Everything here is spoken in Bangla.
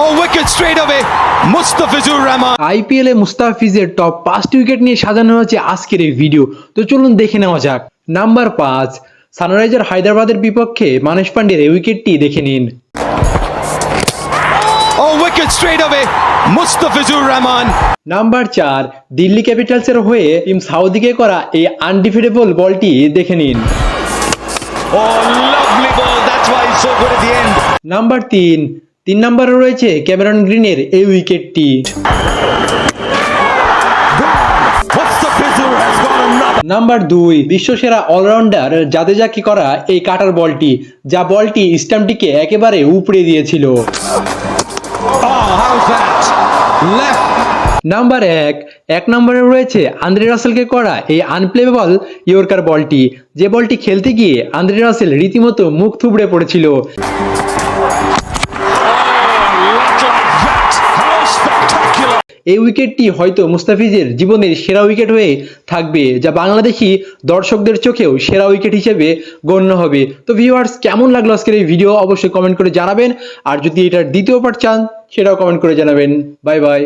Oh, wicket straight away. Mustafizur Rahman. IPL এ মুস্তাফিজের টপ 5টি উইকেট নিয়ে সাজানো হয়েছে আজকের এই ভিডিও। তো চলুন দেখে নেওয়া যাক। নাম্বার 5, সানরাইজার হায়দ্রাবাদের বিপক্ষে মানেশ পান্ডের এই উইকেটটি দেখে নিন। Oh, wicket straight away. Mustafizur Rahman. Number 4, Delhi ক্যাপিটালসের হয়ে টিম সাউদিকে করা এই আনডিফিটেবল বলটি দেখে নিন। Oh, lovely ball. That's why he's so good at the end. Number 3 নম্বরে রয়েছে ক্যামেরন গ্রিনের এই উইকেটটি। Mustafizur has got another. Number 2, বিশ্বসেরা অলরাউন্ডার জাদেজাকে করা এই কাটার বলটি, যা বলটি স্টাম্পটিকে একেবারে উপড়ে দিয়েছিল। Oh, how's that? Left. Number 1 নম্বরে রয়েছে আন্দ্রে রাসেলকে করা এই আনপ্লেয়েবল ইয়র্কার বলটি, যে বলটি খেলতে গিয়ে আন্দ্রে রাসেল রীতিমতো মুখ থুবড়ে পড়েছিল। এই উইকেটটি হয়তো মুস্তাফিজের জীবনের সেরা উইকেট হয়ে থাকবে, যা বাংলাদেশি দর্শকদের চোখেও সেরা উইকেট হিসেবে গণ্য হবে। তো ভিউয়ার্স, কেমন লাগলো আজকের এই ভিডিও অবশ্যই কমেন্ট করে জানাবেন, আর যদি এটার দ্বিতীয় পার্ট চান সেটাও কমেন্ট করে জানাবেন। Bye bye.